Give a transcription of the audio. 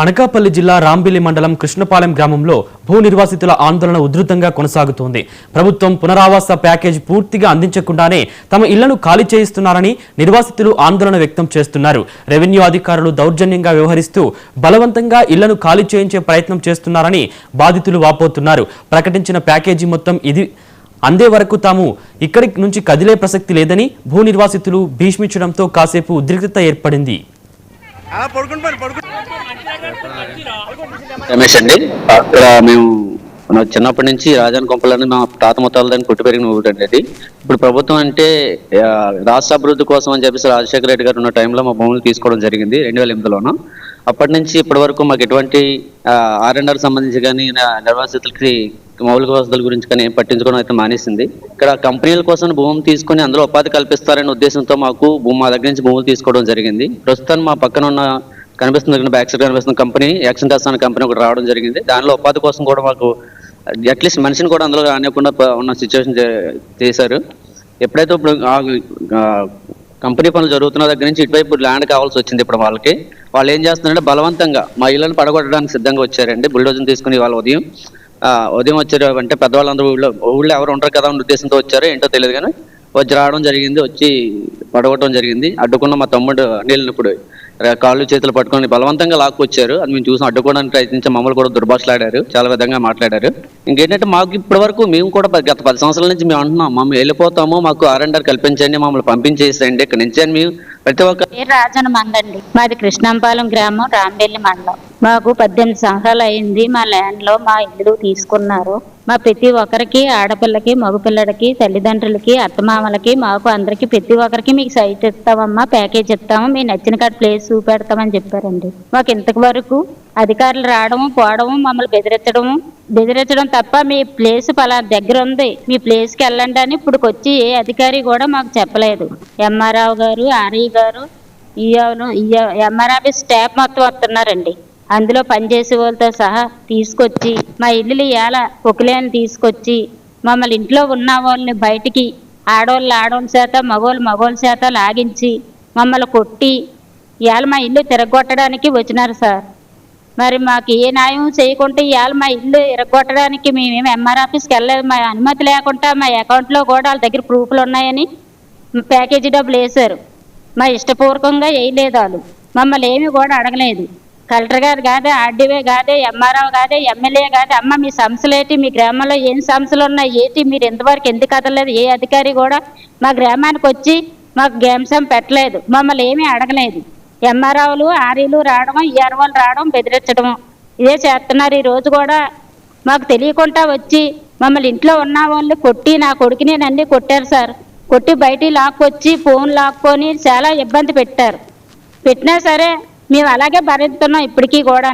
అనకాపల్లి జిల్లా రాంబిల్లి మండలం కృష్ణపాలెం గ్రామంలో భూ నిర్వాసితుల ఆందోళన ఉధృతంగా కొనసాగుతోంది. ప్రభుత్వం పునరావాస ప్యాకేజీ పూర్తిగా అందించకుండానే తమ ఇళ్లను ఖాళీ చేయిస్తున్నారని నిర్వాసితులు ఆందోళన వ్యక్తం చేస్తున్నారు. రెవెన్యూ అధికారులు దౌర్జన్యంగా వ్యవహరిస్తూ బలవంతంగా ఇళ్లను ఖాళీ చేయించే ప్రయత్నం చేస్తున్నారని బాధితులు వాపోతున్నారు. ప్రకటించిన ప్యాకేజీ మొత్తం ఇది అందే వరకు తాము ఇక్కడి నుంచి కదిలే ప్రసక్తి లేదని భూ నిర్వాసితులు భీష్మించడంతో కాసేపు ఉద్రిక్తత ఏర్పడింది. రమేష్ అండి, అక్కడ మేము చిన్నప్పటి నుంచి రాజాని కొంపలని మా తాత ముత్తాలని పుట్టి పెరిగిన ఊరండి. అది ఇప్పుడు ప్రభుత్వం అంటే రాష్ట్ర అభివృద్ధి కోసం అని చెప్పేసి రాజశేఖర రెడ్డి గారు ఉన్న టైంలో మా భూములు తీసుకోవడం జరిగింది 2008లోను. అప్పటి నుంచి ఇప్పటి వరకు మాకు ఎటువంటి R&R సంబంధించి కానీ నిర్వాసితులకి మౌలిక వసతుల గురించి కానీ పట్టించుకోవడం అయితే మానేసింది. ఇక్కడ కంపెనీల కోసం భూమి తీసుకుని అందులో ఉపాధి కల్పిస్తారనే ఉద్దేశంతో మా దగ్గర నుంచి భూములు తీసుకోవడం జరిగింది. ప్రస్తుతం మా పక్కన ఉన్న కనిపిస్తుంది బ్యాక్ సైడ్ కనిపిస్తున్న కంపెనీ యాక్షన్ టాస్ అనే కంపెనీ ఒకటి రావడం జరిగింది. దానిలో ఉపాధి కోసం కూడా మాకు అట్లీస్ట్ మనిషిని కూడా అందులో రానివ్వకుండా ఉన్న సిచ్యువేషన్ చేశారు. ఎప్పుడైతే ఇప్పుడు కంపెనీ పనులు జరుగుతున్న దగ్గర నుంచి ఇటువైపు ల్యాండ్ కావాల్సి వచ్చింది. ఇప్పుడు వాళ్ళు ఏం చేస్తున్నారంటే బలవంతంగా మా ఇళ్లను పడగొట్టడానికి సిద్ధంగా వచ్చారండి. బుల్డోజన్ తీసుకుని వాళ్ళ ఉదయం వచ్చారు అంటే పెద్దవాళ్ళందరూ ఊళ్ళో ఎవరు ఉంటారు కదా అన్న ఉద్దేశంతో వచ్చారో ఏంటో తెలియదు కానీ వచ్చి రావడం జరిగింది. వచ్చి పడగొట్టడం జరిగింది. అడ్డుకున్న మా తమ్ముడు నీళ్ళని ఇప్పుడు కాళ్ళు చేతులు పట్టుకొని బలవంతంగా లాక్కొచ్చారు. అది మేము చూసాం. అడ్డుకోవడానికి ప్రయత్నించి మమ్మల్ని కూడా దుర్భాషలాడారు, చాలా విధంగా మాట్లాడారు. ఇంకేంటంటే మాకు ఇప్పటి వరకు మేము కూడా గత 10 సంవత్సరాల నుంచి మేము అంటున్నాం మమ్మల్ని వెళ్ళిపోతాము, మాకు R&R కల్పించండి, మమ్మల్ని పంపించేసేయండి ఇక్కడ నుంచి అని మేము ప్రతి ఒక్క రాజన మంగండి. మాది కృష్ణంపాలెం గ్రామం, రాంబెల్లి మండలం. మాకు 18 సంవత్సరాలు అయింది. మా ల్యాండ్ లో మా ఇల్లు తీసుకున్నారు. మా ప్రతి ఒక్కరికి ఆడపిల్లకి మగపిల్లడికి తల్లిదండ్రులకి అత్తమామలకి మాకు అందరికి ప్రతి ఒక్కరికి మీకు సైట్ ఇస్తామమ్మా, ప్యాకేజ్ ఇస్తాము, మీ నచ్చిన కాడ ప్లేస్ చూపెడతామని చెప్పారండి. మాకు ఇంతవరకు అధికారులు రావడము పోవడము మమ్మల్ని బెదిరించడం తప్ప మీ ప్లేస్ పలా దగ్గర ఉంది, మీ ప్లేస్కి వెళ్ళండి అని ఇప్పుడు వచ్చి ఏ అధికారి కూడా మాకు చెప్పలేదు. ఎంఆర్ఓ గారు, ఆర్ఈ గారు, ఎంఆర్ఆఫీస్ స్టాఫ్ మొత్తం వస్తున్నారండి. అందులో పనిచేసే వాళ్ళతో సహా తీసుకొచ్చి మా ఇల్లు ఎలా పొకిలేని తీసుకొచ్చి మమ్మల్ని ఇంట్లో ఉన్న వాళ్ళని బయటికి ఆడవాళ్ళ చేత మగవాళ్ళ చేత లాగించి మమ్మల్ని కొట్టి ఇవాళ మా ఇల్లు తిరగొట్టడానికి వచ్చినారు సార్. మరి మాకు ఏ న్యాయం చేయకుంటే ఇవాళ మా ఇల్లు ఇరగొట్టడానికి మేమేమి ఎంఆర్ ఆఫీస్కి వెళ్ళలేదు. మా అనుమతి లేకుండా మా అకౌంట్లో కూడా వాళ్ళ దగ్గర ప్రూఫ్లు ఉన్నాయని ప్యాకేజీ డబ్బులు వేశారు. మా ఇష్టపూర్వకంగా వేయలేదు. వాళ్ళు మమ్మల్ని ఏమి కూడా అడగలేదు. కలెక్టర్ గారు కాదే, ఆర్డీఓ కాదే, ఎంఆర్ఓ కాదే, ఎమ్మెల్యే కాదే, అమ్మ మీ సమస్యలు ఏంటి, మీ గ్రామంలో ఏం సమస్యలు ఉన్నాయి ఏంటి, మీరు ఇంతవరకు ఎందుకు కదలేదు, ఏ అధికారి కూడా మా గ్రామానికి వచ్చి మాకు గేమ్సం పెట్టలేదు, మమ్మల్ని ఏమీ అడగలేదు. ఎంఆర్ఓలు ఆర్ఈలు రావడం, ఈఆర్ఓలు రావడం, బెదిరించడం ఇదే చేస్తున్నారు. ఈ రోజు కూడా మాకు తెలియకుండా వచ్చి మమ్మల్ని ఇంట్లో ఉన్న వాళ్ళు కొట్టి నా కొడుకుని నన్ను కొట్టారు సార్. కొట్టి బయటికి లాక్కొచ్చి ఫోన్ లాక్కొని చాలా ఇబ్బంది పెట్టారు. పెట్టినా సరే మేము అలాగే భరిస్తున్నాం ఇప్పటికీ కూడా.